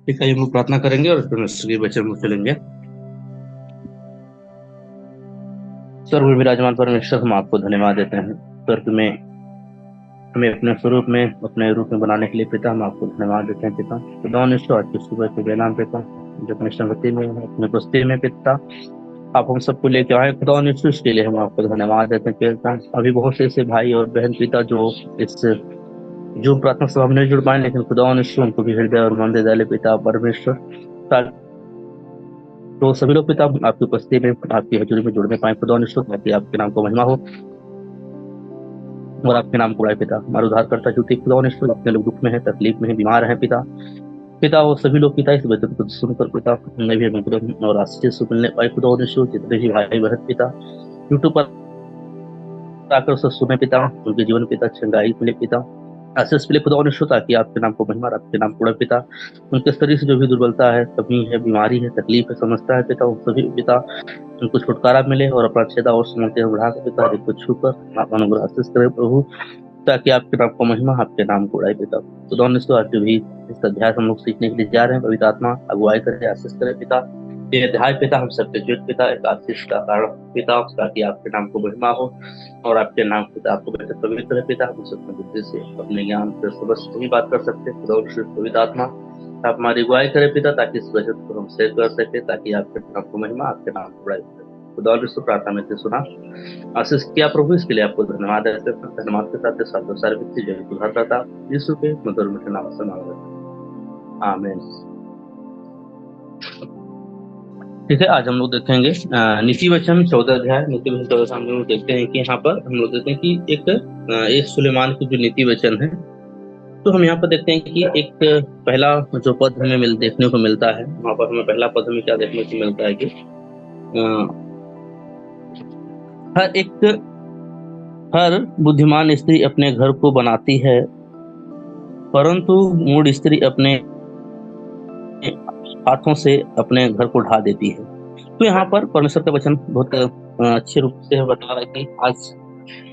ठीक है, हम लोग प्रार्थना करेंगे और फिर के वचन में चलेंगे। स्वर्ग में विराजमान परमेश्वर, हम आपको धन्यवाद देते हैं। स्वर्ग में हमें अपने स्वरूप में, अपने रूप में बनाने के लिए पिता, हम आपको धन्यवाद देते हैं पिता। खुदावन यीशु, आज की सुबह के बेलान पिता, जो अपनी संगति में है, अपनी उपस्थिति में पिता, आप हम सबको लेके आए। खुदावन यीशु, इसके लिए हम आपको धन्यवाद देते हैं पिता। अभी बहुत से ऐसे भाई और बहन पिता जो इस जो प्रार्थना सभा में नहीं जुड़ पाए, लेकिन खुदावन यीशु उनको भी हृदय और मन दे डाले पिता परमेश्वर, तो सभी लोग पिता आपकी उपस्थिति में, आपकी हजूरी में जुड़ने पाए। खुदा निश्चित ताकि आपके नाम को महिमा हो और आपके नाम को बढ़ाए पिता। हमारे उद्धारकर्ता जो खुदा निश्चित, अपने लोग दुख में है, तकलीफ में है, बीमार है पिता। पिता वो सभी लोग पिता इस वचन को सुनकर पिता उन्हें भी अनुग्रह और आशीष से मिलने पाए। खुदा निश्चित जितने भी भाई बहन पिता यूट्यूब पर आकर उसे सुने पिता, उनके जीवन पिता चंगाई मिले पिता, आशीष मिले खुदा निश्चित, ताकि आपके नाम को महिमा, आपके नाम को बढ़ाए पिता। उनके शरीर से जो भी दुर्बलता है, कमी है, बीमारी है, तकलीफ है, समस्या है पिता, उन सभी पिता उनको छुटकारा मिले और अपना छेदा और समझते हुए बढ़ा के पिता हर एक को छूकर आप अनुग्रह आशीष करें प्रभु, ताकि आपके नाम को महिमा, आपके नाम को उड़ाए पिता। तो दोनों आज जो भी इस अध्याय हम लोग सीखने के लिए जा रहे हैं, पवित्र आत्मा अगुवाई करे, आशीष करे पिता। ये अध्याय पिता हम सबके जीवित पिता एक आशीष का कारण पिता, ताकि आपके नाम को महिमा हो और आपके नाम पिता आपको बेहतर पवित्र है पिता। हम सब बुद्धि से, अपने ज्ञान से समस्त ही बात कर सकते हैं। पवित्र आत्मा आप हमारी अगुवाई करें पिता, ताकि इस वचन को हम शेयर कर सके, ताकि आपके नाम को महिमा, आपके नाम को बढ़ाई। खुदा विश्व प्रार्थना में से सुना, आशीष किया प्रभु, इसके लिए आपको धन्यवाद है। धन्यवाद के साथ साथ सारे व्यक्ति जो सुधारता यीशु के मधुर मीठे नाम से मांग रहे, आमीन। ठीक है, आज हम लोग देखेंगे नीति वचन 14 अध्याय। नीति वचन 14 हम लोग देखते हैं कि यहाँ पर हम लोग देखते हैं कि एक सुलेमान की जो नीति वचन है, तो हम यहाँ पर देखते हैं कि एक पहला जो पद हमें देखने को मिलता है, वहाँ पर हमें पहला पद में क्या देखने को मिलता है कि हर बुद्धिमान स्त्री अपने घर को बनाती है, परंतु मूढ़ स्त्री अपने हाथों से अपने घर को ढा देती है। तो यहाँ पर परमेश्वर का वचन बहुत अच्छे रूप से बता रहा है कि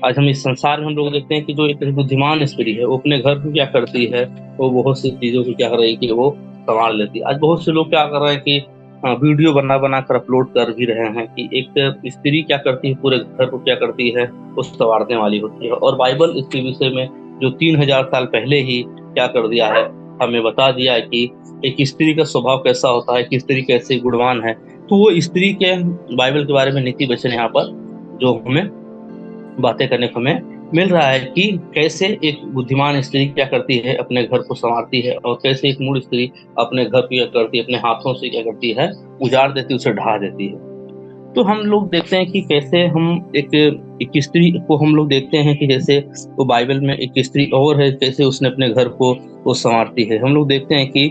आज हम इस संसार में हम लोग देखते हैं कि जो एक बुद्धिमान स्त्री है, वो अपने घर को क्या करती है, वो बहुत सी चीजों को क्या कर रही है कि वो संभाल लेती है। आज बहुत से लोग क्या कर रहे हैं कि वीडियो बना कर अपलोड कर भी रहे हैं कि एक स्त्री क्या करती है, पूरे घर को क्या करती है, वो संवारने वाली होती है। और बाइबल इसके विषय में जो 3000 साल पहले ही क्या कर दिया है, हमें बता दिया है कि एक स्त्री का स्वभाव कैसा होता है, कि स्त्री कैसे गुणवान है। तो वो स्त्री के बाइबल के बारे में नीति वचन यहाँ पर जो हमें बातें करने को हमें मिल रहा है कि कैसे एक बुद्धिमान स्त्री क्या करती है, अपने घर को संवारती है, और कैसे एक मूढ़ स्त्री अपने घर को क्या करती है, अपने हाथों से क्या करती है, उजाड़ देती है, उसे ढा देती है। तो हम लोग देखते हैं कि कैसे हम एक स्त्री को हम लोग देखते हैं कि जैसे वो बाइबल में एक स्त्री और है, कैसे उसने अपने घर को वो संवारती है। हम लोग देखते हैं कि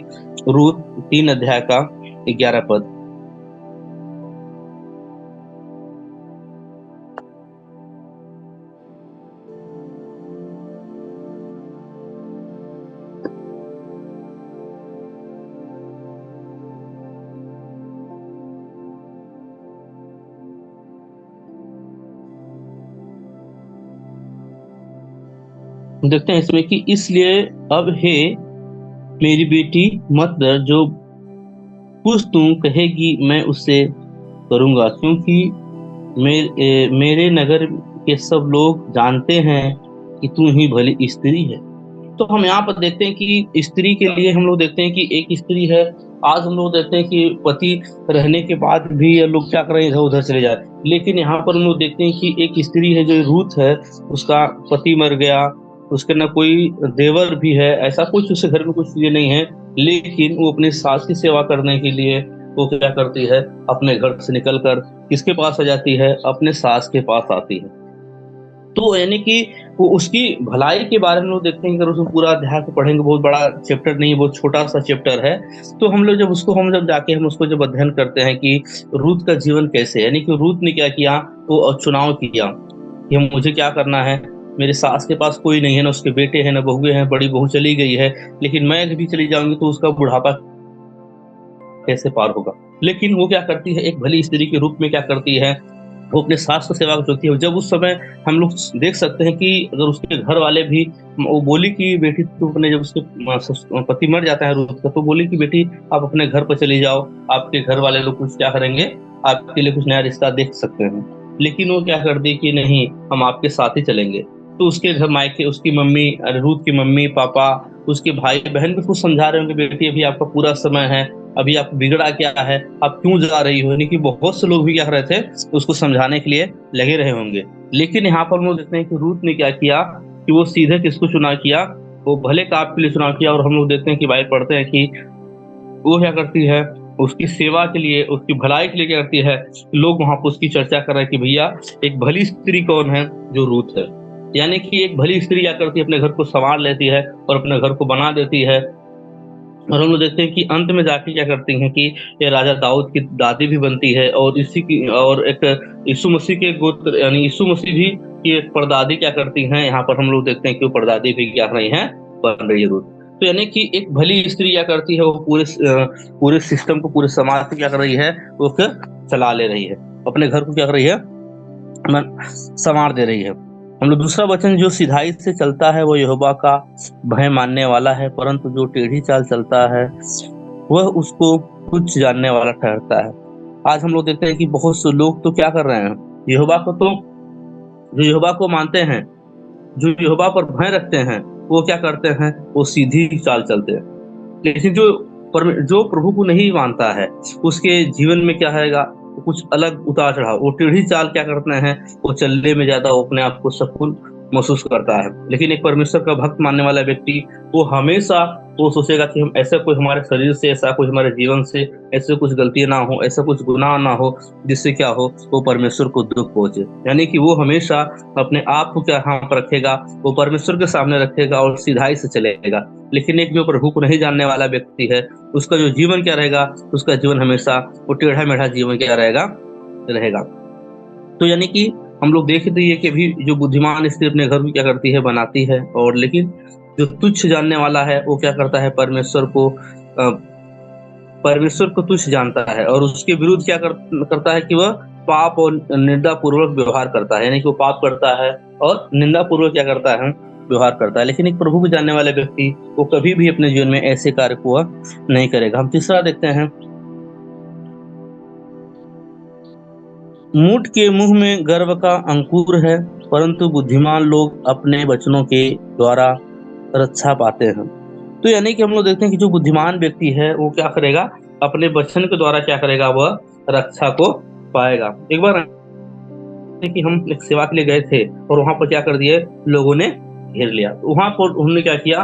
रूत 3 अध्याय का 11 पद, देखते हैं इसमें कि इसलिए अब हे मेरी बेटी मत डर, जो कुछ तू कहेगी मैं उससे करूंगा, क्योंकि मेरे नगर के सब लोग जानते हैं कि तू ही भली स्त्री है। तो हम यहाँ पर देखते हैं कि स्त्री के लिए हम लोग देखते हैं कि एक स्त्री है। आज हम लोग देखते हैं कि पति रहने के बाद भी ये लोग क्या कर रहे हैं, इधर उधर चले जा रहे हैं। लेकिन यहाँ पर हम लोग देखते हैं कि एक स्त्री है जो रूथ है, उसका पति मर गया, उसके ना कोई देवर भी है, ऐसा कुछ उसके घर में कुछ चीजें नहीं है, लेकिन वो अपनी सास की सेवा करने के लिए वो क्या करती है, अपने घर से निकलकर किसके पास आ जाती है, अपने सास के पास आती है। तो यानी कि वो उसकी भलाई के बारे में लोग देखते हैं, अगर उसको पूरा अध्याय को पढ़ेंगे, बहुत बड़ा चैप्टर नहीं है, बहुत छोटा सा चैप्टर है। तो हम लोग जब जाके हम उसको जब अध्ययन करते हैं कि रूत का जीवन कैसे, यानी कि रूत ने क्या किया, वो चुनाव किया कि मुझे क्या करना है, मेरे सास के पास कोई नहीं है, ना उसके बेटे हैं, ना बहुएं हैं, बड़ी बहू चली गई है, लेकिन मैं भी चली जाऊंगी तो उसका बुढ़ापा कैसे पार होगा। लेकिन वो क्या करती है, एक भली स्त्री के रूप में क्या करती है, वो अपने सास की सेवा होती है। जब उस समय हम लोग देख सकते हैं कि अगर उसके घर वाले भी, वो बोली कि बेटी तू अपने, जब उसके पति मर जाता है रूथ का, तो बोली कि बेटी आप अपने घर पर चली जाओ, आपके घर वाले लोग कुछ क्या करेंगे, आपके लिए कुछ नया रिश्ता देख सकते हैं। लेकिन वो क्या कर दी कि नहीं, हम आपके साथ ही चलेंगे। तो उसके घर मायके, उसकी मम्मी, रूथ की मम्मी पापा, उसके भाई बहन भी कुछ समझा रहे होंगे, बेटी अभी आपका पूरा समय है, अभी आप बिगड़ा क्या है, आप क्यों जा रही हो, यानी कि बहुत से लोग भी क्या कर रहे थे, उसको समझाने के लिए लगे रहे होंगे। लेकिन यहाँ पर हम लोग देखते हैं कि रूथ ने क्या किया कि वो सीधे किसको चुनाव किया, वो भले काप के लिए चुनाव किया। और हम लोग देखते हैं कि बाइबल पढ़ते हैं कि वो क्या करती है, उसकी सेवा के लिए, उसकी भलाई के लिए क्या करती है, लोग वहां पर उसकी चर्चा कर रहे हैं कि भैया एक भली स्त्री कौन है, जो रूथ है। यानी कि एक भली स्त्री क्या करती है, अपने घर को संवार लेती है और अपने घर को बना देती है। और हम लोग देखते हैं कि अंत में जाके क्या करती हैं कि ये राजा दाऊद की दादी भी बनती है, और इसी की, और एक यीशु मसीह के गोत्र यानी यीशु मसीह भी की एक परदादी क्या करती हैं, यहाँ पर हम लोग देखते हैं कि वो परदादी भी क्या कर रही हैं, बन रही है रूथ। तो यानी कि एक भली स्त्री क्या करती है, वो पूरे सिस्टम को, पूरे समाज को क्या कर रही है, वो चला ले रही है, अपने घर को क्या कर रही है, संवार दे रही है। हम लोग दूसरा वचन, जो सिधाई से चलता है वो यहोवा का भय मानने वाला है, परंतु जो टेढ़ी चाल चलता है वह उसको तुच्छ जानने वाला ठहरता है। आज हम लोग देखते हैं कि बहुत से लोग तो क्या कर रहे हैं, यहोवा को तो, जो यहोवा को मानते हैं, जो यहोवा पर भय रखते हैं, वो क्या करते हैं, वो सीधी चाल चलते हैं। लेकिन जो प्रभु को नहीं मानता है, उसके जीवन में क्या रहेगा, वो कुछ अलग उतार चढ़ाव, वो टेढ़ी चाल क्या करते हैं, वो चलने में ज्यादा वो अपने आप को सफल महसूस करता है। लेकिन एक परमेश्वर का भक्त मानने वाला व्यक्ति, वो हमेशा वो सोचेगा कि हम ऐसा कोई, हमारे शरीर से, ऐसा कुछ हमारे जीवन से ऐसे कुछ गलतियां ना हो, ऐसा कुछ गुनाह ना हो जिससे क्या हो, वो परमेश्वर को दुख पहुंचे। यानी कि वो हमेशा अपने आप को क्या हाथ रखेगा, वो परमेश्वर के सामने रखेगा और सीधाई से चलेगा। लेकिन एक जो प्रभु को नहीं जानने वाला व्यक्ति है, उसका जो जीवन क्या रहेगा, उसका जीवन हमेशा वो टेढ़ा मेढ़ा जीवन क्या रहेगा, रहेगा। तो यानी कि हम लोग देखते ही है कि अभी जो बुद्धिमान स्त्री अपने घर में क्या करती है, बनाती है, और लेकिन जो तुच्छ जानने वाला है वो क्या करता है, परमेश्वर को तुच्छ जानता है, और उसके विरुद्ध क्या करता है कि वह पाप और निंदा पूर्वक व्यवहार करता है। यानी कि वो पाप करता है और निंदा पूर्वक क्या करता है, व्यवहार करता है। लेकिन एक प्रभु को जानने वाले व्यक्ति, वो कभी भी अपने जीवन में ऐसे कार्य को नहीं करेगा। हम तीसरा देखते हैं, मूठ के मुंह में गर्व का अंकुर है, परंतु बुद्धिमान लोग अपने वचनों के द्वारा रक्षा पाते हैं। तो यानी कि हम लोग देखते हैं कि जो बुद्धिमान व्यक्ति है वो क्या करेगा, अपने वचन के द्वारा क्या करेगा, वह रक्षा को पाएगा। एक बार कि हम एक सेवा के लिए गए थे और वहां पर क्या कर दिए, लोगों ने घेर लिया। तो वहां पर उन्होंने क्या किया,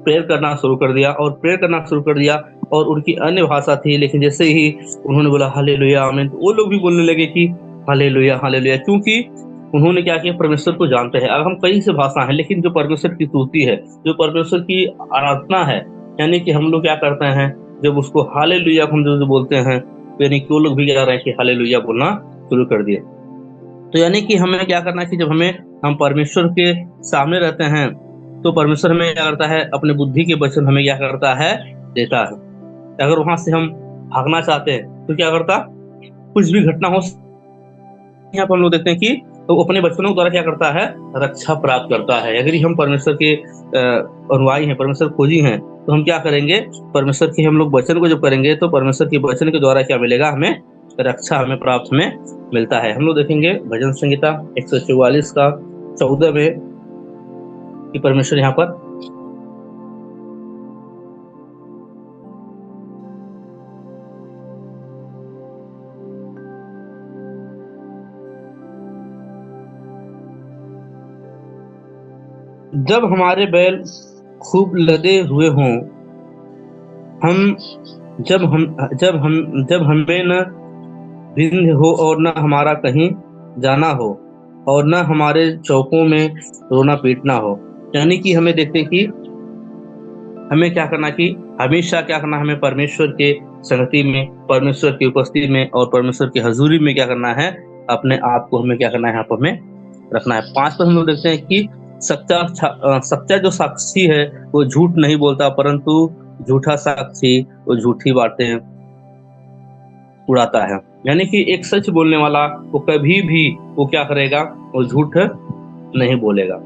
प्रेयर करना शुरू कर दिया, और प्रेयर करना शुरू कर दिया, और उनकी अन्य भाषा थी। लेकिन जैसे ही उन्होंने बोला हालेलुया आमीन, तो वो लोग भी बोलने लगे कि हालेलुया हालेलुया, क्योंकि उन्होंने क्या किया, परमेश्वर को जानते हैं। अब हम कई से भाषा है, लेकिन जो परमेश्वर की स्तुति है, जो परमेश्वर की आराधना है, यानी कि हम लोग क्या करते हैं, जब उसको हालेलुया हम जो बोलते हैं, यानी कि वो लोग भी क्या कर रहे हैं कि हालेलुया बोलना शुरू कर दिए। तो यानी कि हमें क्या करना है कि जब हम परमेश्वर के सामने रहते हैं, तो परमेश्वर हमें क्या करता है, अपने बुद्धि के वचन हमें क्या करता है, देता है। अगर वहां से हम भागना चाहते हैं तो क्या करता, कुछ भी घटना हो, यहाँ पर हम लोग देखते हैं कि तो अपने बचपनों द्वारा क्या करता है, रक्षा प्राप्त करता है। अगर हम परमेश्वर के अनुयायी हैं, परमेश्वर खोजी हैं, तो हम क्या करेंगे, परमेश्वर के हम लोग वचन को जब करेंगे, तो परमेश्वर के वचन के द्वारा क्या मिलेगा, हमें रक्षा हमें प्राप्त हमें मिलता है। हम लोग देखेंगे भजन संहिता 144 का 14 में कि परमेश्वर यहाँ पर जब हमारे बैल खूब लदे हुए हों, हम जब हमें न भिंद हो और न हमारा कहीं जाना हो, और न हमारे चौकों में रोना पीटना हो। यानी कि हमें देखते हैं कि हमें क्या करना, कि हमेशा क्या करना, हमें परमेश्वर के संगति में, परमेश्वर की उपस्थिति में और परमेश्वर की हजूरी में क्या करना है, अपने आप को हमें क्या करना है, यहाँ पर हमें रखना है। 5 पर हम लोग देखते हैं कि सच्चा जो साक्षी है वो झूठ नहीं बोलता, परंतु झूठा साक्षी वो झूठी बातें उड़ाता है। यानी कि एक सच बोलने वाला वो कभी भी वो क्या करेगा, वो झूठ नहीं बोलेगा।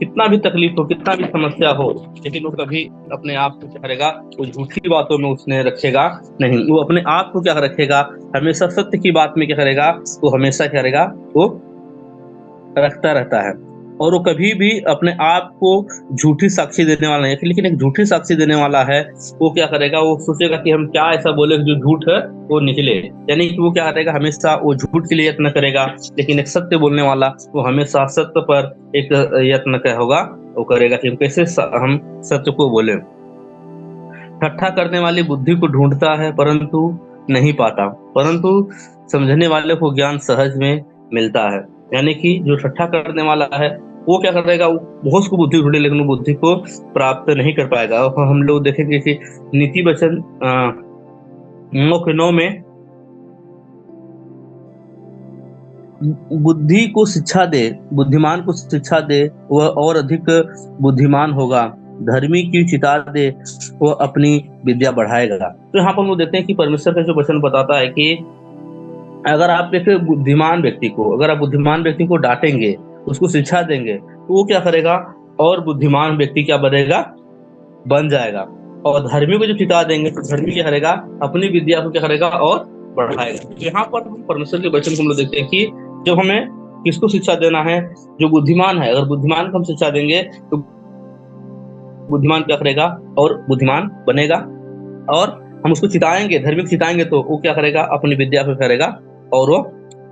कितना भी तकलीफ हो, कितना भी समस्या हो, लेकिन वो कभी अपने आप को क्या करेगा, वो झूठी बातों में उसने रखेगा नहीं। वो अपने आप को क्या रखेगा, हमेशा सत्य की बात में क्या करेगा, वो हमेशा क्या करेगा, वो रखता रहता है। और वो कभी भी अपने आप को झूठी साक्षी देने वाला नहीं है। लेकिन एक झूठी साक्षी देने वाला है, वो क्या करेगा, वो सोचेगा कि हम क्या ऐसा बोले जो झूठ है वो निकले। यानी कि वो क्या करेगा, हमेशा वो झूठ के लिए यत्न करेगा। लेकिन एक सत्य बोलने वाला वो हमेशा सत्य पर एक यत्न क्या होगा, वो करेगा कि हम कैसे हम सत्य को बोले। ठट्ठा करने वाली बुद्धि को ढूंढता है परंतु नहीं पाता, परंतु समझने वाले को ज्ञान सहज में मिलता है। यानी कि जो ठट्ठा करने वाला है वो क्या करेगा, वो बहुत उसको बुद्धि ढूंढे लेकिन वो बुद्धि को प्राप्त नहीं कर पाएगा। और हम लोग देखेंगे कि नीति वचन मुख्य 9 में बुद्धि को शिक्षा दे, बुद्धिमान को शिक्षा दे, वह और अधिक बुद्धिमान होगा। धर्मी की चिता दे, वह अपनी विद्या बढ़ाएगा। तो यहाँ पर हम लोग देखते हैं कि परमेश्वर का जो वचन बताता है कि अगर आप एक बुद्धिमान व्यक्ति को, अगर आप बुद्धिमान व्यक्ति को डांटेंगे, उसको शिक्षा देंगे, तो वो क्या करेगा, और बुद्धिमान व्यक्ति क्या बनेगा, बन जाएगा। और धर्मी को जब चिता देंगे तो धर्मी क्या करेगा, अपनी विद्या को क्या करेगा और बढ़ाएगा। तो यहाँ पर हम परमेश्वर के वचन को हम लोग देखते हैं कि जब हमें किसको शिक्षा देना है, जो बुद्धिमान है, अगर बुद्धिमान को हम शिक्षा देंगे तो बुद्धिमान क्या करेगा और बुद्धिमान बनेगा। और हम उसको चिताएंगे, धर्मी को चिताएंगे तो वो क्या करेगा, अपनी विद्या को करेगा और वो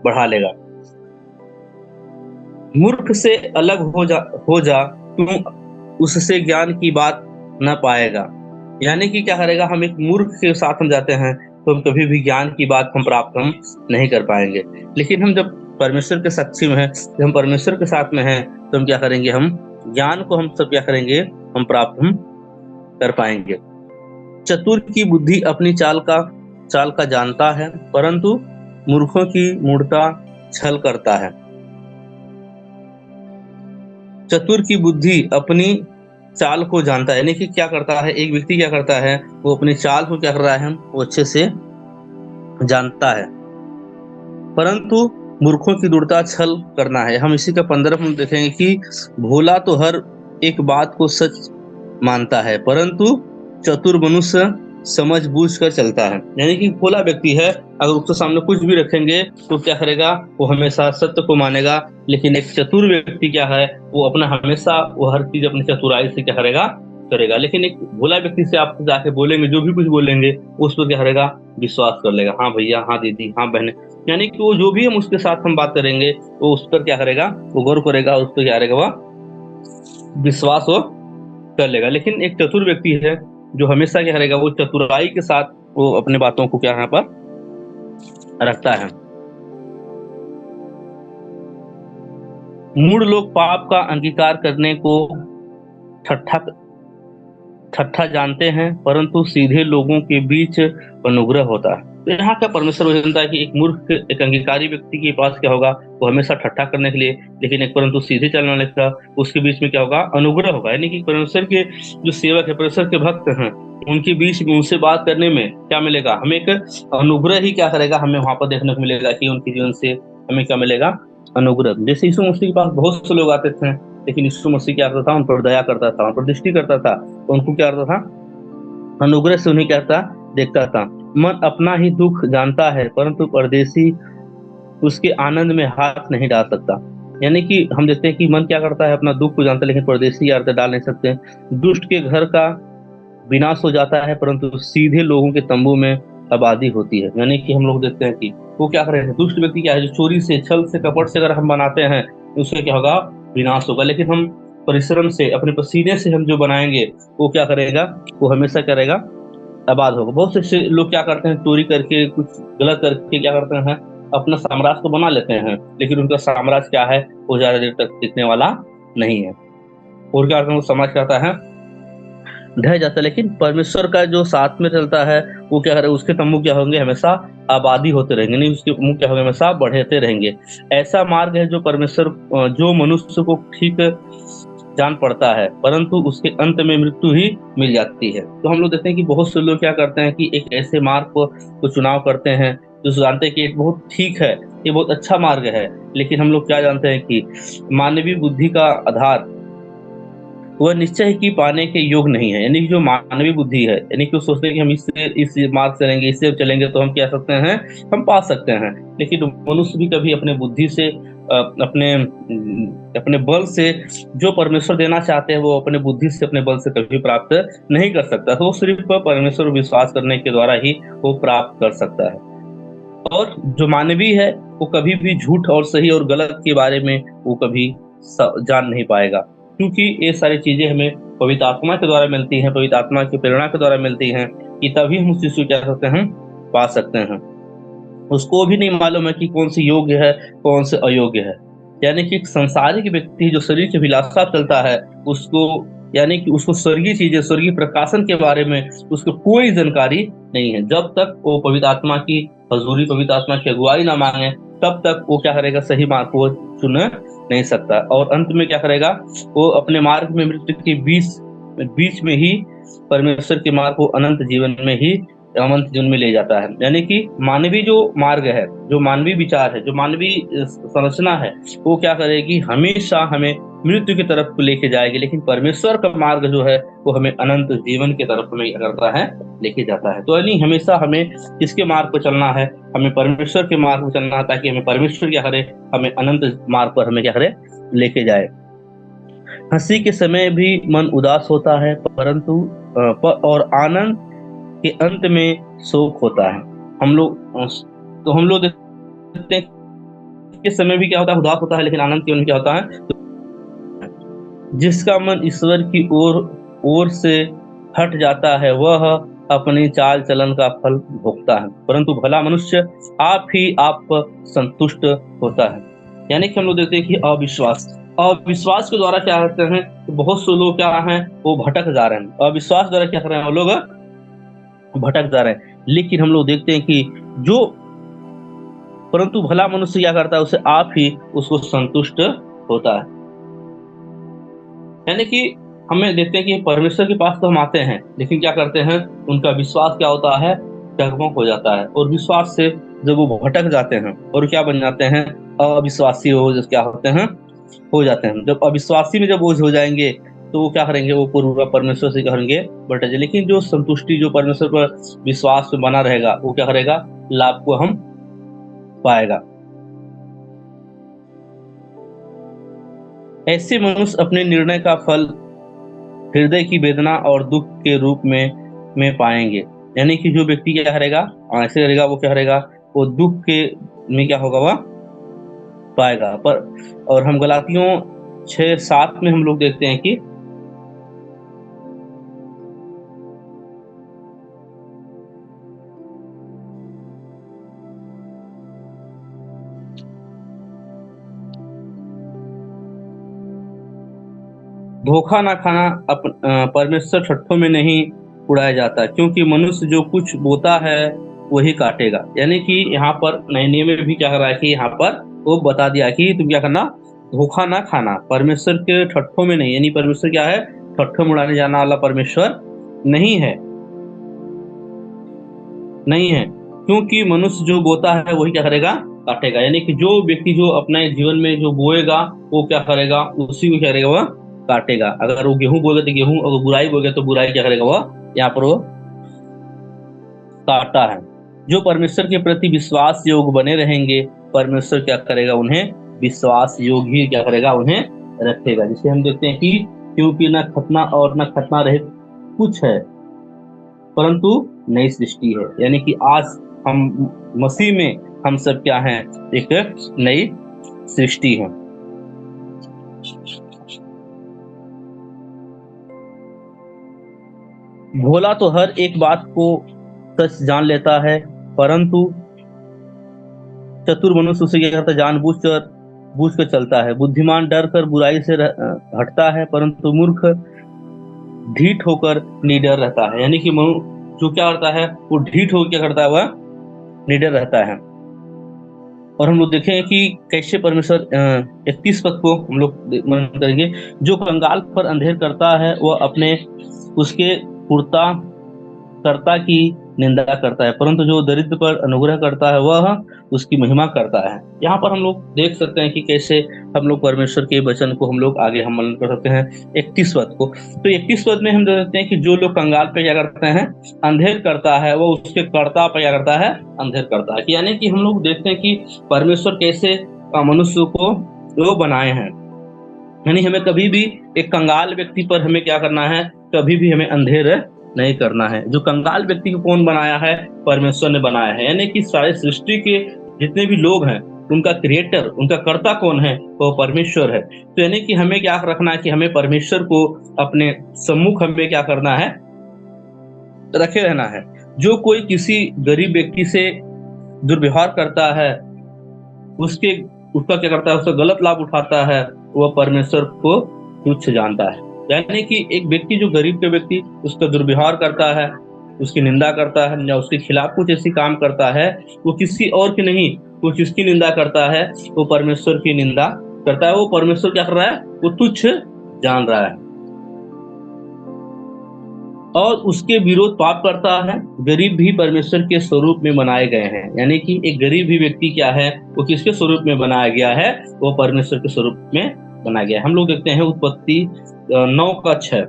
बढ़ा लेगा। मूर्ख से अलग हो जा तू उससे ज्ञान की बात न पाएगा। यानी कि क्या करेगा, हम एक मूर्ख के साथ हम जाते हैं तो हम कभी भी ज्ञान की बात हम प्राप्त हम नहीं कर पाएंगे। लेकिन हम जब परमेश्वर के साक्षी में हैं, जब हम परमेश्वर के साथ में हैं, तो हम क्या करेंगे, हम ज्ञान को हम सब क्या करेंगे, हम प्राप्त हम कर पाएंगे। चतुर की बुद्धि अपनी चाल का जानता है, परंतु मूर्खों की मूर्खता छल करता है। चतुर की बुद्धि अपनी चाल को जानता है, यानी कि क्या करता है, एक व्यक्ति क्या करता है, वो अपनी चाल को क्या कर रहा है, वो अच्छे से जानता है, परंतु मूर्खों की दुर्ता छल करना है। हम इसी का 15 हम देखेंगे कि भोला तो हर एक बात को सच मानता है, परंतु चतुर मनुष्य समझ बूझ कर चलता है। यानी कि भोला व्यक्ति है, अगर उसके सामने कुछ भी रखेंगे तो क्या करेगा, वो हमेशा सत्य को मानेगा। लेकिन एक चतुर व्यक्ति क्या है, वो अपना हमेशा वो हर चीज अपनी चतुराई से क्या करेगा, करेगा। लेकिन एक भोला व्यक्ति से आप जाके बोलेंगे, जो भी कुछ बोलेंगे उस पर क्या करेगा, विश्वास कर लेगा। हाँ भैया, हाँ दीदी, हाँ बहने, यानी कि वो जो भी हम उसके साथ हम बात करेंगे वो उस पर क्या करेगा, वो गौर करेगा, उस पर क्या करेगा, वह विश्वास वो कर लेगा। लेकिन एक चतुर व्यक्ति है जो हमेशा क्या करेगा, वो चतुराई के साथ वो अपने बातों को क्या यहाँ पर रखता है। मूढ़ लोग पाप का अंगीकार करने को ठट्ठा जानते हैं, परंतु सीधे लोगों के बीच अनुग्रह होता है। तो यहाँ का परमेश्वर जानता है कि एक मूर्ख, एक अंगीकारी व्यक्ति के पास क्या होगा, वो हमेशा ठट्ठा करने के लिए, लेकिन एक परंतु सीधे चलने वाले का उसके बीच में क्या होगा, अनुग्रह होगा। यानी कि परमेश्वर के जो सेवक है, परमेश्वर के भक्त हैं, उनके बीच में उनसे बात करने में क्या मिलेगा, हमें एक अनुग्रह ही क्या करेगा, हमें वहां पर देखने को मिलेगा कि उनके जीवन से हमें क्या मिलेगा, अनुग्रह। जैसे यीशु मसीह के पास बहुत से लोग आते थे, लेकिन यीशु मसीह क्या करता था, उन पर दया करता था, उन पर दृष्टि करता था, तो उनको क्या करता था, अनुग्रह से उन्हें क्या था, देखता था। मन अपना ही दुख जानता है, परंतु परदेसी उसके आनंद में हाथ नहीं डाल सकता। यानी कि हम देखते हैं कि मन क्या करता है, अपना दुख को जानता है, लेकिन परदेसी अर्थ डाल नहीं सकते। दुष्ट के घर का विनाश हो जाता है, परंतु सीधे लोगों के तंबू में आबादी होती है। यानी कि हम लोग देखते हैं कि वो क्या कर रहे हैं, दुष्ट व्यक्ति क्या है, जो चोरी से, छल से, कपट से अगर हम बनाते हैं, उससे क्या होगा, विनाश होगा। लेकिन हम परिश्रम से, अपने पसीने से हम जो बनाएंगे, वो क्या करेगा, वो हमेशा करेगा, आबाद होगा। बहुत से लोग क्या करते हैं, चोरी करके, कुछ गलत करके क्या करते हैं, अपना साम्राज्य तो बना लेते हैं, लेकिन उनका साम्राज्य क्या है, वो ज्यादा देर तक टिकने वाला नहीं है। और क्या करते हैं, वो समाज कहता है ढह जाता है। लेकिन परमेश्वर का जो साथ में चलता है, वो क्या करे, उसके तंबू क्या होंगे, हमेशा आबादी होते रहेंगे, नहीं उसके तंबू क्या होंगे, हमेशा बढ़ते रहेंगे। ऐसा मार्ग है जो परमेश्वर, जो मनुष्य को ठीक जान पड़ता है, परंतु उसके अंत में मृत्यु ही मिल जाती है। तो हम लोग देखते हैं कि बहुत से लोग क्या करते हैं कि एक ऐसे मार्ग को चुनाव करते हैं जो जानते हैं कि एक बहुत ठीक है, ये बहुत अच्छा मार्ग है, लेकिन हम लोग क्या जानते हैं कि मानवीय बुद्धि का आधार वह निश्चय ही पाने के योग नहीं है। यानी कि जो मानवीय बुद्धि है, यानी कि वो सोचते हैं कि हम इस मार्ग से चलेंगे, इससे चलेंगे तो हम क्या सकते हैं, हम पा सकते हैं। लेकिन मनुष्य भी कभी अपने बुद्धि से अपने बल से जो परमेश्वर देना चाहते हैं वो अपने बुद्धि से अपने बल से कभी प्राप्त नहीं कर सकता। तो वो सिर्फ परमेश्वर पर विश्वास करने के द्वारा ही वो प्राप्त कर सकता है। और जो मानवीय है वो कभी भी झूठ और सही और गलत के बारे में वो कभी जान नहीं पाएगा, क्योंकि ये सारी चीजें हमें पवित्र आत्मा के द्वारा मिलती हैं, पवित्र आत्मा की प्रेरणा के द्वारा मिलती हैं, कि तभी हम उस चीज को क्या सकते हैं, पा सकते हैं। उसको भी नहीं मालूम है कि कौन सी योग्य है, कौन से अयोग्य है। यानी कि एक संसारिक व्यक्ति जो शरीर की अभिलाषा चलता है, उसको यानी कि उसको स्वर्गीय चीजें, स्वर्गीय प्रकाशन के बारे में उसको कोई जानकारी नहीं है। जब तक वो पवित्र आत्मा की हजूरी, पवित्र आत्मा की अगुवाई ना मांगे, तब तक वो क्या करेगा, सही मार्ग को चुन नहीं सकता। और अंत में क्या करेगा, वो अपने मार्ग में मृत्यु के बीच बीच में ही परमेश्वर के मार्ग को अनंत जीवन में ही अनंत जीवन में ले जाता है। यानी कि मानवीय जो मार्ग है, जो मानवीय विचार है, जो मानवीय संरचना है, वो क्या करेगी, हमेशा हमें मृत्यु की तरफ लेके जाएगी। लेकिन परमेश्वर का मार्ग जो है वो हमें अनंत जीवन की तरफ में करता है, लेके जाता है। तो यानी हमेशा हमें किसके मार्ग पर चलना है, हमें परमेश्वर के मार्ग पर चलना है, ताकि हमें परमेश्वर क्या करे, हमें अनंत मार्ग पर हमें क्या करे, लेके जाए। हंसी के समय भी मन उदास होता है, परंतु और आनंद के अंत में शोक होता है। हम लोग तो हम लोग देखते हैं कि समय भी क्या होता है, उदास होता है, लेकिन आनंद के अंत क्या होता है, जिसका मन ईश्वर की ओर से हट जाता है वह अपनी चाल चलन का फल भोगता है, परंतु भला मनुष्य आप ही आप पर संतुष्ट होता है। यानी कि हम लोग देखते हैं कि अविश्वास अविश्वास के द्वारा क्या करते हैं, तो बहुत से लोग क्या हैं, वो भटक जा रहे हैं। अविश्वास द्वारा क्या कर रहे हैं, वो लोग भटक जा रहे हैं। लेकिन हम लोग देखते हैं कि जो परंतु भला मनुष्य क्या करता है, उसे आप ही उसको संतुष्ट होता है। यानी कि हमें देखते हैं कि परमेश्वर के पास तो हम आते हैं, लेकिन क्या करते हैं, उनका विश्वास क्या होता है, डगमग हो जाता है। और विश्वास से जब वो भटक जाते हैं और क्या बन जाते हैं, अविश्वासी क्या होते हैं, हो जाते हैं। जब अविश्वासी में जब वो हो जाएंगे, तो वो क्या करेंगे, वो पूरा परमेश्वर से करेंगे बटे। लेकिन जो संतुष्टि, जो परमेश्वर पर विश्वास में बना रहेगा, वो क्या करेगा, लाभ को हम पाएगा। ऐसे मनुष्य अपने निर्णय का फल हृदय की वेदना और दुख के रूप में पाएंगे। यानी कि जो व्यक्ति क्या करेगा, ऐसे करेगा, वो क्या करेगा, वो दुख के में क्या होगा, वह पाएगा। पर और हम गलातियों 6:7 में हम लोग देखते हैं कि धोखा ना खाना परमेश्वर ठट्ठों में नहीं उड़ाया जाता, क्योंकि मनुष्य जो कुछ बोता है वही काटेगा। यानी कि यहाँ पर नए नियम में भी क्या कर रहा है कि यहाँ पर वो बता दिया कि तुम क्या करना, धोखा ना खाना, परमेश्वर के ठट्ठों में नहीं। यानी परमेश्वर क्या है, ठट्ठों में उड़ाने जाना वाला परमेश्वर नहीं है, नहीं है। क्योंकि मनुष्य जो बोता है वही क्या करेगा, काटेगा। यानी कि जो व्यक्ति जो अपने जीवन में जो बोएगा, वो क्या करेगा, उसी को क्या करेगा, वह काटेगा। अगर वो गेहूं बोएगा तो गेहूं, अगर बुराई बोएगा तो बुराई क्या करेगा, वह यहाँ पर वो काटा है। जो परमेश्वर के प्रति विश्वास योग्य बने रहेंगे, परमेश्वर क्या करेगा, उन्हें विश्वास योग्य ही क्या करेगा, उन्हें रखेगा। जिसे हम देखते हैं कि क्योंकि न खतना और न खतना रहित कुछ है, परंतु नई सृष्टि है। यानी कि आज हम मसीह में, हम सब क्या हैं, एक नई सृष्टि है। भोला तो हर एक बात को सच जान लेता है, परंतु चतुर मनुष्य उसे क्या करता है, बूझ कर चलता है। बुद्धिमान डर कर बुराई से हटता है, परंतु मूर्ख ढीठ होकर निडर रहता है। यानी कि जो क्या करता है, वो ढीठ होकर क्या करता है, वह निडर रहता है। और हम लोग देखेंगे कि कैसे परमेश्वर 31 पद को हम लोग मनन करेंगे। जो कंगाल पर अंधेर करता है वह अपने उसके पूर्ता कर्ता की निंदा करता है, परंतु जो दरिद्र पर अनुग्रह करता है वह उसकी महिमा करता है। यहाँ पर हम लोग देख सकते हैं कि कैसे हम लोग परमेश्वर के वचन को हम लोग आगे हम मनन कर सकते हैं 31 पद को। तो 31 पद में हम देखते हैं कि जो लोग कंगाल पे क्या करते हैं, अंधेर करता है, वो उसके कर्ता पे क्या करता है, अंधेर करता है। यानी कि हम लोग देखते हैं कि परमेश्वर कैसे मनुष्य को वो बनाए हैं। यानी हमें कभी भी एक कंगाल व्यक्ति पर हमें क्या करना है, कभी भी हमें अंधेर नहीं करना है। जो कंगाल व्यक्ति को कौन बनाया है, परमेश्वर ने बनाया है। यानी कि सारे सृष्टि के जितने भी लोग हैं उनका क्रिएटर, उनका कर्ता कौन है, वो परमेश्वर है। तो यानी कि हमें क्या रखना है कि हमें परमेश्वर को अपने सम्मुख हमें क्या करना है, रखे रहना है। जो कोई किसी गरीब व्यक्ति से दुर्व्यवहार करता है, उसके उसका क्या करता है, उसका गलत लाभ उठाता है, वह परमेश्वर को तुच्छ जानता है। यानी कि एक व्यक्ति जो गरीब के व्यक्ति उसका दुर्व्यवहार करता है, उसकी निंदा करता है या उसके खिलाफ कुछ ऐसी काम करता है, वो किसी और की नहीं, वो किसकी निंदा करता है, वो परमेश्वर की निंदा करता है। वो परमेश्वर क्या कर रहा है, वो तुच्छ जान रहा है और उसके विरोध पाप करता है। गरीब भी परमेश्वर के स्वरूप में बनाए गए हैं। यानी कि एक गरीब भी व्यक्ति क्या है, वो किसके स्वरूप में बनाया गया है, वो परमेश्वर के स्वरूप में बनाया गया है। हम लोग देखते हैं उत्पत्ति 9:6।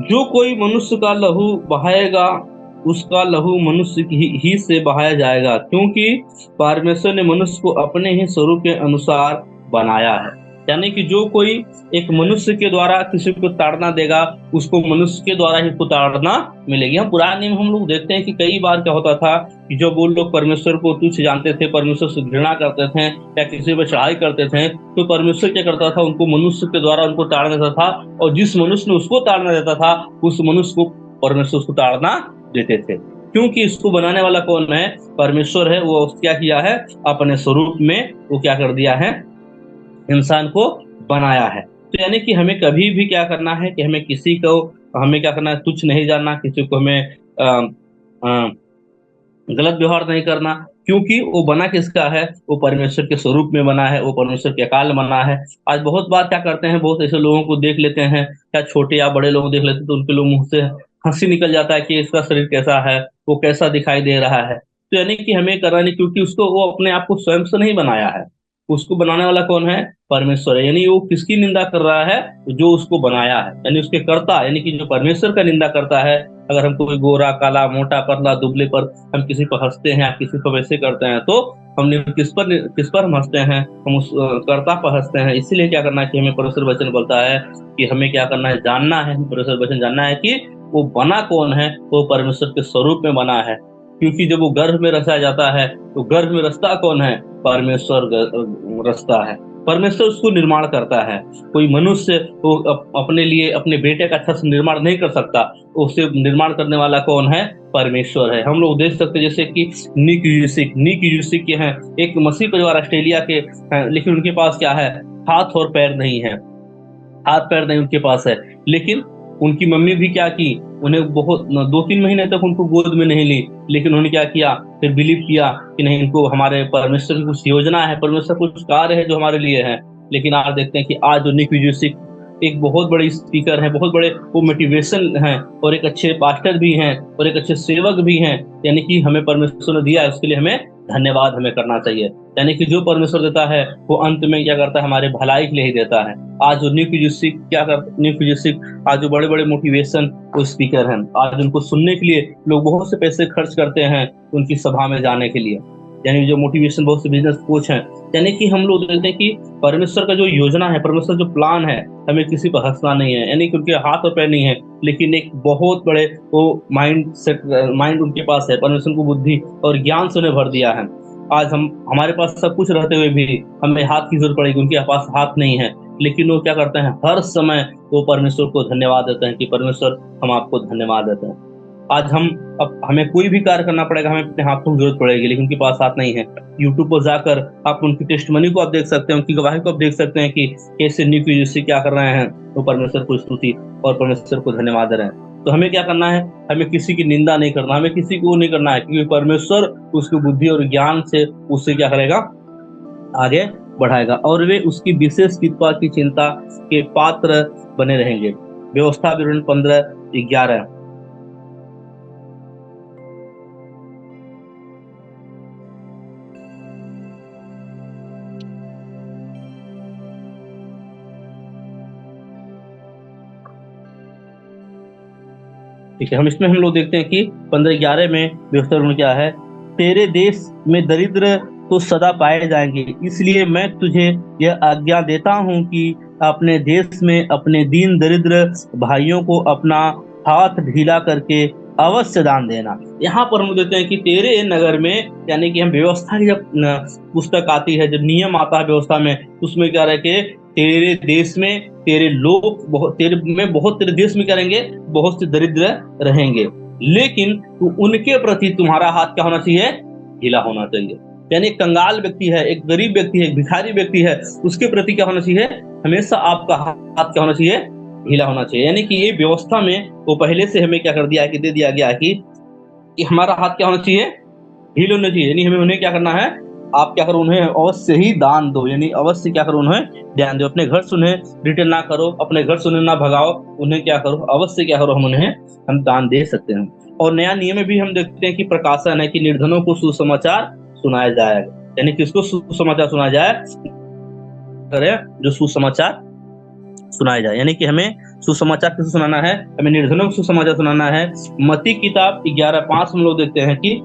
जो कोई मनुष्य का लहू बहाएगा उसका लहू मनुष्य ही से बहाया जाएगा, क्योंकि परमेश्वर ने मनुष्य को अपने ही स्वरूप के अनुसार बनाया है। यानी कि जो कोई एक मनुष्य के द्वारा किसी को ताड़ना देगा, उसको मनुष्य के द्वारा ही उसको ताड़ना मिलेगी। हम पुराने नियम हम लोग देखते हैं कि कई बार क्या होता था कि जब वो लोग परमेश्वर को तुच्छ जानते थे, परमेश्वर से घृणा करते थे या किसी पर चढ़ाई करते थे, तो परमेश्वर क्या करता था, उनको मनुष्य के द्वारा उनको ताड़ना देता था। और जिस मनुष्य ने उसको ताड़ना देता था, उस मनुष्य को परमेश्वर उसको ताड़ना देते थे। क्योंकि इसको बनाने वाला कौन है, परमेश्वर है। वो क्या किया है, अपने स्वरूप में वो क्या कर दिया है, इंसान को बनाया है। तो यानी कि हमें कभी भी क्या करना है कि हमें किसी को हमें क्या करना है, तुच्छ नहीं जानना, किसी को हमें गलत व्यवहार नहीं करना। क्योंकि वो बना किसका है, वो परमेश्वर के स्वरूप में बना है, वो परमेश्वर के अकाल में बना है। आज बहुत बार क्या करते हैं, बहुत ऐसे लोगों को देख लेते हैं, या छोटे या बड़े लोग देख लेते हैं, तो उनके लोग मुंह से हंसी निकल जाता है कि इसका शरीर कैसा है, वो कैसा दिखाई दे रहा है। तो यानी कि हमें करना नहीं, क्योंकि उसको वो अपने आप को स्वयं से नहीं बनाया है। उसको बनाने वाला कौन है, परमेश्वर है। यानी वो किसकी निंदा कर रहा है, जो उसको बनाया है, यानी उसके कर्ता, यानी कि जो परमेश्वर का निंदा करता है। अगर हम कोई गोरा काला मोटा पतला दुबले पर हम किसी पर हंसते हैं या किसी पर वैसे करते हैं, तो हमने किस पर हम हंसते हैं, हम उस कर्ता पर हंसते हैं। इसीलिए क्या करना है कि हमें परमेश्वर वचन बोलता है कि हमें क्या करना है, जानना है, परमेश्वर वचन जानना है कि वो बना कौन है, वो परमेश्वर के स्वरूप में बना है। क्योंकि जब वो गर्भ में रचा जाता है, तो गर्भ में रचता कौन है, परमेश्वर रचता है। परमेश्वर उसको निर्माण करता है। कोई मनुष्य वो अपने लिए अपने बेटे का अच्छा से निर्माण नहीं कर सकता, उसे निर्माण करने वाला कौन है, परमेश्वर है। हम लोग देख सकते हैं जैसे कि निक यूसिक के हैं, एक मसीह परिवार ऑस्ट्रेलिया के हैं, लेकिन उनके पास क्या है, हाथ और पैर नहीं है, हाथ पैर नहीं उनके पास है। लेकिन उनकी मम्मी भी क्या की, उन्हें बहुत 2-3 महीने तक उनको गोद में नहीं ली, लेकिन उन्होंने क्या किया, फिर बिलीव किया कि नहीं, इनको हमारे परमेश्वर की कुछ योजना है, परमेश्वर कुछ कार्य है जो हमारे लिए है। लेकिन आज देखते हैं कि आज जो निक व्यूजिक एक बहुत बड़े स्पीकर हैं, बहुत बड़े वो मोटिवेशन हैं, और एक अच्छे पास्टर भी हैं, और एक अच्छे सेवक भी हैं। यानी कि हमें परमेश्वर ने दिया है, उसके लिए हमें धन्यवाद हमें करना चाहिए। यानी कि जो परमेश्वर देता है वो अंत में क्या करता है, हमारे भलाई के लिए ही देता है। आज जो न्यू फिजिक्स क्या करते, न्यू फिजिक्स आज जो बड़े बड़े मोटिवेशन वो स्पीकर हैं, आज उनको सुनने के लिए लोग बहुत से पैसे खर्च करते हैं उनकी सभा में जाने के लिए। यानी जो मोटिवेशन बहुत से बिजनेस कोच हैं। यानी कि हम लोग देखते हैं कि परमेश्वर का जो योजना है, परमेश्वर जो प्लान है, हमें किसी पर हंसना नहीं है। यानी कि उनके हाथ और पैर नहीं है, लेकिन एक बहुत बड़े वो माइंड सेट, माइंड उनके पास है। परमेश्वर को बुद्धि और ज्ञान से उन्हें भर दिया है। आज हम हमारे पास सब कुछ रहते हुए भी हमें हाथ की जरूरत पड़ेगी, उनके पास हाथ नहीं है, लेकिन वो क्या करते हैं, हर समय वो परमेश्वर को धन्यवाद देते हैं कि परमेश्वर हम आपको धन्यवाद देते हैं। आज अब हमें कोई भी कार्य करना पड़ेगा, हमें अपने हाथों की जरूरत पड़ेगी, लेकिन उनके पास हाथ नहीं है। यूट्यूब पर जाकर आप उनकी टेस्टमनी को आप देख सकते हैं, उनकी गवाही को आप देख सकते हैं कि कैसे न्यू यूसी क्या कर रहे हैं, वो परमेश्वर को स्तुति और परमेश्वर को धन्यवाद दे रहे हैं। तो हमें क्या करना है, हमें किसी की निंदा नहीं करना, हमें किसी को नहीं करना है, क्योंकि परमेश्वर उसकी बुद्धि और ज्ञान से उससे क्या करेगा, आगे बढ़ाएगा, और वे उसकी विशेष कृपा की चिंता के पात्र बने रहेंगे। व्यवस्था विवरण 15:11। ठीक है, हम लोग देखते हैं कि 15:11 में व्यवस्था विवरण क्या है। तेरे देश में दरिद्र तो सदा पाए जाएंगे, इसलिए मैं तुझे यह आज्ञा देता हूँ कि अपने देश में अपने दीन दरिद्र भाइयों को अपना हाथ ढीला करके अवश्य दान देना। यहाँ पर हम देखते हैं कि तेरे नगर में, यानी कि हम व्यवस्था की जब पुस्तक आती है, जब नियम आता है व्यवस्था में, उसमें क्या रहे कि तेरे देश में तेरे लोग बहुत, तेरे देश में करेंगे बहुत से दरिद्र रहेंगे, लेकिन उनके प्रति तुम्हारा हाथ क्या होना चाहिए, ढीला होना चाहिए। यानी एक कंगाल व्यक्ति है, एक गरीब व्यक्ति है, एक भिखारी व्यक्ति है, उसके प्रति क्या होना चाहिए, हमेशा आपका हाथ क्या होना चाहिए, ढीला होना चाहिए। यानी कि ये व्यवस्था में वो पहले से हमें क्या कर दिया है कि दे दिया गया कि हमारा हाथ क्या होना चाहिए, ढील होना चाहिए। यानी हमें उन्हें क्या करना है, आप क्या करो, उन्हें अवश्य ही दान दो, यानी अवश्य क्या करो, उन्हें ध्यान दो। अपने घर से उन्हें रिटर्न ना करो, अपने घर से उन्हें ना भगाओ, उन्हें क्या करो, अवश्य क्या करो, हम दान दे सकते हैं। और नया नियम में भी हम देखते हैं कि प्रकाशन है कि निर्धनों को सुसमाचार सुनाया जाएगा। यानी किसको सुसमाचार सुनाया जाए, करें जो सुसमाचार सुनाया जाए। यानी कि हमें सुसमाचार किसे सुनाना है, हमें निर्धनों को सुसमाचार सुनाना है। मत्ती किताब 11:5 हम लोग देखते हैं कि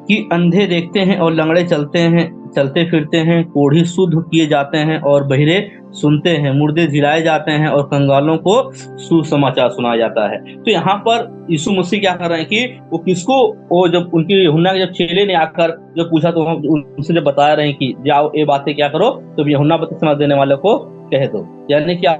कि अंधे देखते हैं और लंगड़े चलते फिरते हैं, कोढ़ी शुद्ध किए जाते हैं और बहिरे सुनते हैं, मुर्दे जिलाए जाते हैं और कंगालों को सुसमाचार सुनाया जाता है। तो यहाँ पर यीशु मसीह क्या कर रहे हैं कि वो किसको, वो जब उनकी यूहन्ना के जब चेले ने आकर जब पूछा, तो उनसे जब बता रहे हैं कि जाओ ये बातें क्या करो, तो यूहन्ना बपतिस्मा देने वाले को कह दो। यानी क्या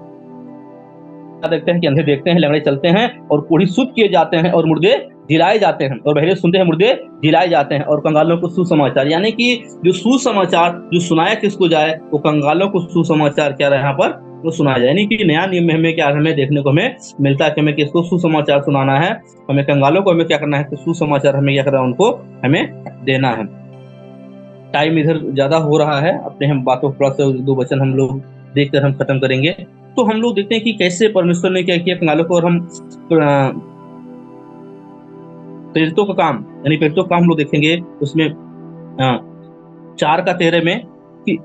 देखते हैं कि अंधे देखते हैं, लंगड़े चलते हैं और कोढ़ी शुद्ध किए जाते हैं और मुर्दे जिलाए जाते हैं, और बहरे सुनते हैं, मुर्दे जिलाए जाते हैं, और कंगालों को सुसमाचार, यानी कि जो सुसमाचार जो सुनाया किसको जाए, वो कंगालों को सुसमाचार क्या रहा यहाँ पर वो सुनाया जाए। यानी कि नया नियम में हमें क्या, हमें देखने को हमें मिलता है कि हमें किसको सुसमाचार सुनाना है, हमें कंगालों को हमें क्या करना है, तो सुसमाचार हमें क्या करना है, उनको हमें देना है। टाइम इधर ज्यादा हो रहा है, अपने हम बातों थोड़ा सा 2 वचन हम लोग देखकर हम खत्म करेंगे। तो हम लोग देखते हैं कि कैसे परमेश्वर ने क्या किया कंगालों को, और हम प्रेरितों का काम, यानी प्रेरितों का काम हम लोग देखेंगे उसमें 4:13 में कि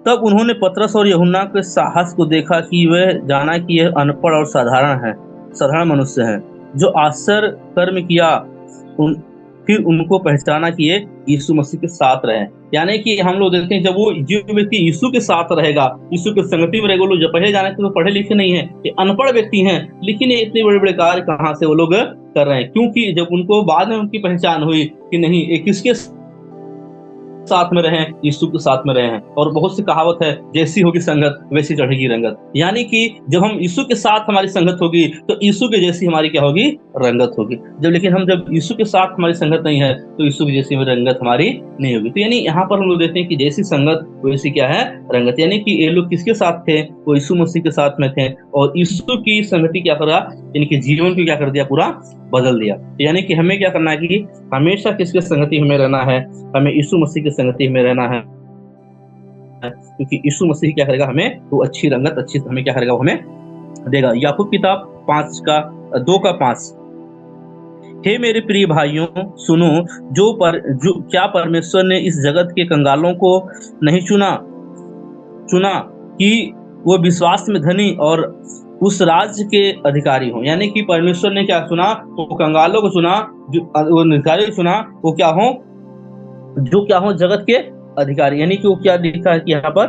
तब उन्होंने पतरस और यूहन्ना के साहस को देखा कि वह जाना कि यह अनपढ़ और साधारण मनुष्य हैं, जो आश्चर्य कर्म किया, फिर उनको पहचाना कि ये यीशु मसीह के साथ रहे। यानी कि हम लोग देखते हैं जब वो जो व्यक्ति यीशु के साथ रहेगा, यीशु की संगति में रहेगा, लोग जब पहले जाने तो पढ़े लिखे नहीं है, ये अनपढ़ व्यक्ति हैं, लेकिन ये इतने बड़े बड़े कार्य कहाँ से वो लोग कर रहे हैं, क्योंकि जब उनको बाद में उनकी पहचान हुई कि नहीं ये किसके साथ में रहे, यीशु के साथ में रहे हैं। और बहुत सी कहावत है, जैसी होगी संगत वैसी चढ़ेगी रंगत। यानी कि जब हम यीशु के साथ हमारी संगत होगी तो यीशु के जैसी हमारी क्या होगी, रंगत होगी। जब यीशु के साथ हमारी संगत नहीं है तो यीशु की जैसी रंगत हमारी नहीं होगी। तो यानी यहाँ पर हम लोग देखते हैं कि जैसी संगत वैसी क्या है, रंगत। यानी कि ये लोग किसके साथ थे, वो यीशु मसीह के साथ में थे, और यीशु की संगति क्या करा, इनके जीवन को क्या कर दिया, पूरा बदल दिया। यानी कि हमें क्या करना है कि हमेशा किसके संगति हमें रहना है, हमें यीशु मसीह की संगति में रहना है, क्योंकि यीशु मसीह क्या करेगा, हमें वो अच्छी रंगत, अच्छी हमें क्या करेगा, वो हमें देगा। याकूब किताब 2:5, हे मेरे प्रिय भाइयों सुनो, जो क्या परमेश्वर ने इस जगत के कंगालों को नहीं चुना कि वो विश्वास में धनी और उस राज्य के अधिकारी हो। यानी कि परमेश्वर ने क्या चुना, वो कंगालों को चुना, वो अधिकारी चुना, वो क्या हो जगत के अधिकारी। यानी कि वो क्या लिखा है कि यहाँ पर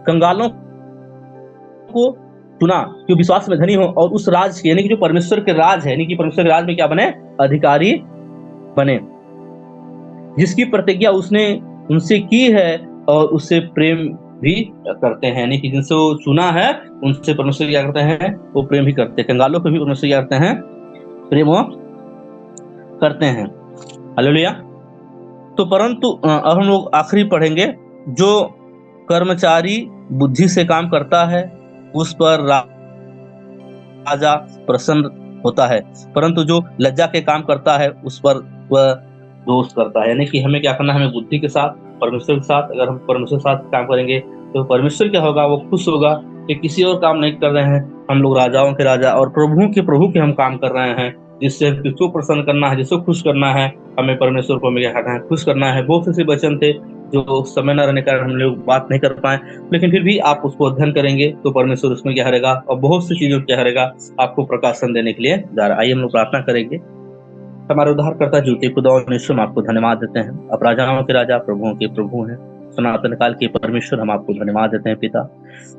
कंगालों को चुना कि विश्वास में धनी हो और उस राज के, यानी कि जो परमेश्वर के राज है, यानी कि परमेश्वर के राज में क्या बने, अधिकारी बने, जिसकी प्रतिज्ञा उसने उनसे की है और उससे प्रेम भी करते हैं। यानी कि जिनसे वो चुना है उनसे परमेश्वर क्या करते हैं, वो प्रेम भी करते हैं। कंगालों को भी परमेश्वर क्या करते हैं, प्रेम वो करते हैं। हालेलुया। तो परंतु अब हम लोग आखिरी पढ़ेंगे, जो कर्मचारी बुद्धि से काम करता है उस पर राजा प्रसन्न होता है, परंतु जो लज्जा के काम करता है उस पर वह दोष करता है। यानी कि हमें क्या करना है, हमें बुद्धि के साथ, परमेश्वर के साथ, अगर हम परमेश्वर के साथ काम करेंगे तो परमेश्वर क्या होगा, वो खुश होगा कि किसी और काम नहीं कर रहे हैं, हम लोग राजाओं के राजा और प्रभु के हम काम कर रहे हैं, जिससे किसको प्रसन्न करना है, जिसको खुश करना है, हमें परमेश्वर को हमें क्या करना है, खुश करना है। बहुत ऐसे वचन थे जो समय न रहने के कारण हम लोग बात नहीं कर पाए, लेकिन फिर भी आप उसको अध्ययन करेंगे तो परमेश्वर उसमें क्या करेगा और बहुत सी चीजों क्या करेगा, आपको प्रकाशन देने के लिए जा रहा है। आइए हम लोग प्रार्थना करेंगे। हमारे उद्धारकर्ता जीवते खुदा और यीशु, हम आपको धन्यवाद देते हैं। आप राजाओं के राजा, प्रभुओं के प्रभु हैं, सनातन काल के परमेश्वर, हम आपको धन्यवाद देते हैं पिता।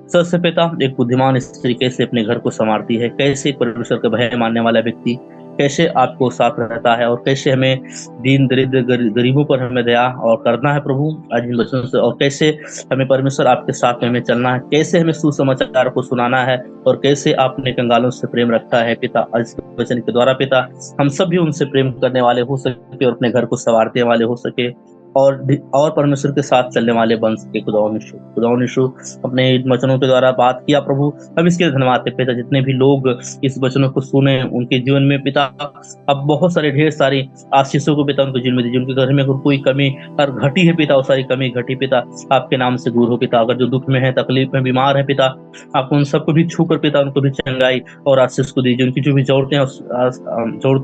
सबसे पिता, एक बुद्धिमान स्त्री कैसे अपने घर को संवारती है, कैसे परमेश्वर का भय मानने वाला व्यक्ति कैसे आपको साथ रहता है, और कैसे हमें दीन दरिद्र गरीबों पर हमें दया और करना है प्रभु आज इन वचनों से, और कैसे हमें परमेश्वर आपके साथ में हमें चलना है, कैसे हमें सुसमाचार को सुनाना है, और कैसे आपने कंगालों से प्रेम रखा है पिता। आज इस वचन के द्वारा पिता हम सब भी उनसे प्रेम करने वाले हो सके और अपने घर को संवारने वाले हो सके, और परमेश्वर के साथ चलने वाले बन सके। खुदा यीशु अपने इन वचनों के द्वारा बात किया प्रभु, हम इसके लिए धन्यवाद देते पिता। जितने भी लोग इस वचनों को सुने उनके जीवन में पिता अब बहुत सारे ढेर सारी आशीषों को पिता उनके जीवन में दीजिए। उनके घर में अगर कोई कमी और घटी है पिता, वो सारी कमी घटी पिता आपके नाम से दूर हो पिता। अगर जो दुख में है, तकलीफ में, बीमार है पिता, आप उन सबको भी छू कर पिता उनको भी चंगाई और आशीष को दीजिए। उनकी जो भी जरूरतें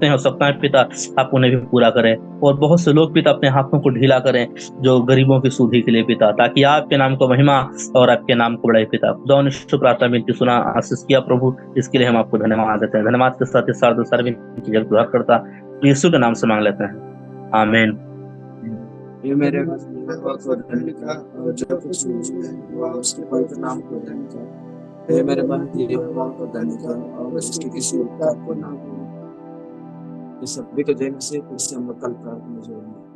हैं और सपना पिता, आप उन्हें भी पूरा करें। और बहुत से लोग पिता अपने हाथों को ढीला करें जो गरीबों की सुधि के लिए पिता, ताकि आपके नाम को महिमा और आपके नाम को बढ़ाए पिता। खुदा ने प्रार्थना विनती सुना, आशीष किया प्रभु, इसके लिए हम आपको धन्यवाद देते हैं। धन्यवाद के साथ सारे विनती जब दुआ करता यीशु के नाम से मांग लेते हैं, आमीन। ये मेरे और जो कुछ उसके पवित्र नाम को धन्यवाद। ये मेरे मन की को धन्यवाद और उसके किसी उपकार को नाम। ये सभी को जय मसीह, इससे हम कल प्रार्थना जोड़ेंगे।